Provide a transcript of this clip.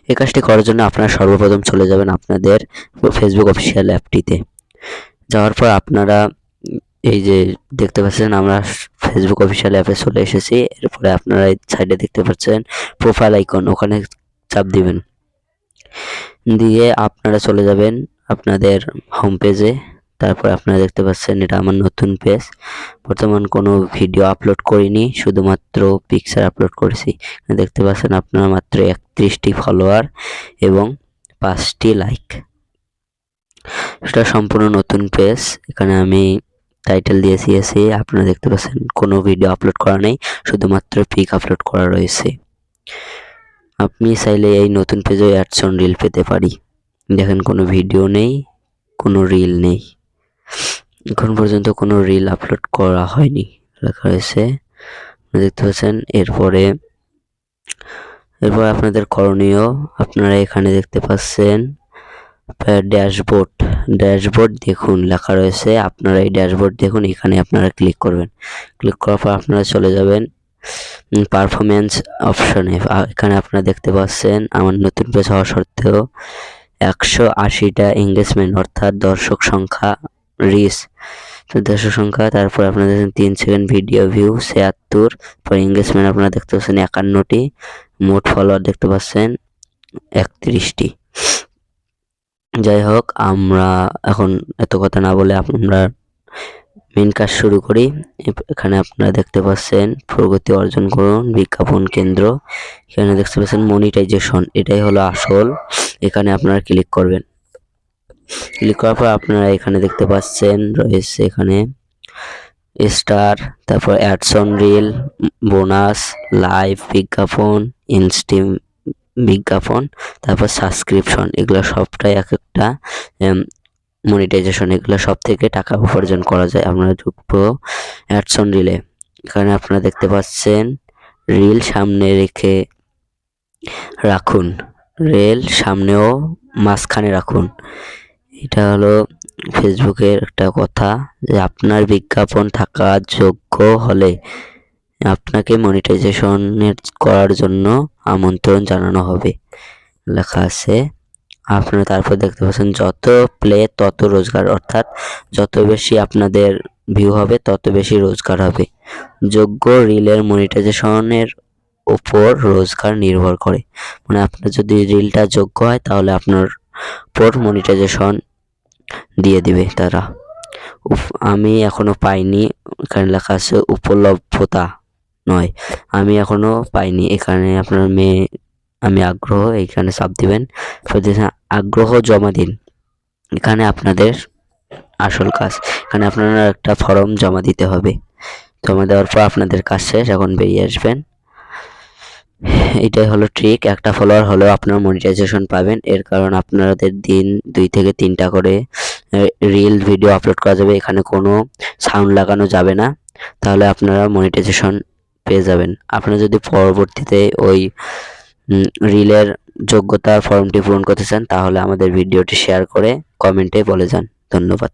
এই কাজটি করার জন্য আপনারা সর্বপ্রথম চলে যাবেন আপনাদের ফেসবুক অফিসিয়াল অ্যাপটিতে। যাওয়ার পর আপনারা এই যে দেখতে পাচ্ছেন আমরা ফেসবুক অফিসিয়াল অ্যাপে চলে এসেছি। এরপরে আপনারা এই সাইডে দেখতে পাচ্ছেন প্রোফাইল আইকন, ওখানে চাপ দিবেন। দিয়ে আপনারা চলে যাবেন আপনাদের হোম পেজে। তারপর আপনারা দেখতে পাচ্ছেন এটা আমার নতুন পেজ। বর্তমান কোনো ভিডিও আপলোড করিনি, শুধুমাত্র পিকচার আপলোড করেছি। দেখতে পাচ্ছেন আপনারা মাত্র 31টি ফলোয়ার এবং 5টি লাইক। এটা সম্পূর্ণ নতুন পেজ। এখানে আমি টাইটেল দিয়েছি আপনারা দেখতে পাচ্ছেন কোনো ভিডিও আপলোড করা নেই, শুধুমাত্র পিক আপলোড করা রয়েছে। আপনি চাইলে এই নতুন পেজে অ্যাডস অন রিল পেতে পারি। দেখেন কোনো ভিডিও নেই, কোনো রিল নেই, এখন পর্যন্ত কোনো রিল আপলোড করা হয়নি লেখা রয়েছে, দেখতে পাচ্ছেন। এরপরে আপনাদের করণীয়, আপনারা এখানে দেখতে পাচ্ছেন ড্যাশবোর্ড দেখুন লেখা রয়েছে। আপনারা এই ড্যাশবোর্ড দেখুন, এখানে আপনারা ক্লিক করবেন। ক্লিক করার পর আপনারা চলে যাবেন পারফরমেন্স অপশনে। এখানে আপনারা দেখতে পাচ্ছেন আমার নতুন পেজ হওয়া সত্ত্বেও 180টা এঙ্গেজমেন্ট, অর্থাৎ দর্শক সংখ্যা রিচ দর্শক সংখ্যা। তারপর আপনারা দেখছেন 3 সেকেন্ড ভিডিও ভিউ 76, পর এঙ্গেজমেন্ট আপনারা দেখতে পাচ্ছেন 51টি, মোট ফলোয়ার দেখতে পাচ্ছেন 31টি। যাই হোক, আমরা এখন এত কথা না বলে আমরা মেন কাজ শুরু করি। এখানে আপনারা দেখতে পাচ্ছেন প্রগতি অর্জন করুন বিজ্ঞাপন কেন্দ্র। এখানে দেখতে পাচ্ছেন মনিটাইজেশন, এটাই হলো আসল। এখানে আপনারা ক্লিক করবেন। ক্লিক করার পর আপনারা এখানে দেখতে পাচ্ছেন রয়েছে এখানে স্টার, তারপর ads on reel, bonus, live বিজ্ঞাপন, ইনস্টিম বিজ্ঞাপন, তারপর সাবস্ক্রিপশন। এগুলো সবটাই এক একটা মনিটাইজেশন। এগুলো সব থেকে টাকা উপার্জন করা যায়। আমরা ঢুকবো অ্যাডস অন রিলে। এখানে আপনারা দেখতে পাচ্ছেন রিল সামনে রেখে রাখুন, রিল সামনেও মাঝখানে রাখুন। এটা হলো ফেসবুকের একটা কথা যে আপনার বিজ্ঞাপন থাকার যোগ্য হলে আপনাকে মনিটাইজেশনের করার জন্য আমন্ত্রণ জানানো হবে লেখা আছে। আপনারা তারপর দেখতে পাচ্ছেন যত প্লে তত রোজগার, অর্থাৎ যত বেশি আপনাদের ভিউ হবে তত বেশি রোজগার হবে। যোগ্য রিলের মনিটাইজেশনের উপর রোজগার নির্ভর করে, মানে আপনার যদি রিলটা যোগ্য হয় তাহলে আপনার উপর মনিটাইজেশন দিয়ে দিবে তারা। আমি এখনো পাইনি, এখানে লেখা আছে উপলব্ধতা নয়, আমি এখনো পাইনি। এখানে আপনার আমি আগ্রহ, এইখানে চাপ দিবেন। আগ্রহ জমা দিন, এখানে আপনাদের আসল কাজ। এখানে আপনারা একটা ফর্ম জমা দিতে হবে। জমা দেওয়ার পর আপনাদের কাজ শেষ, এখন বেরিয়ে আসবেন। এটাই হলো ট্রিক। একটা ফলোয়ার হলেও আপনারা মনিটাইজেশন পাবেন। এর কারণ আপনাদের দিন 2 থেকে 3টা করে রিল ভিডিও আপলোড করা যাবে। এখানে কোনো সাউন্ড লাগানো যাবে না, তাহলে আপনারা মনিটাইজেশন পেয়ে যাবেন। আপনারা যদি পরবর্তীতে ওই রিলের যোগ্যতার ফর্মটি পূরণ করতে চান তাহলে আমাদের ভিডিওটি শেয়ার করে কমেন্টে বলে যান। ধন্যবাদ।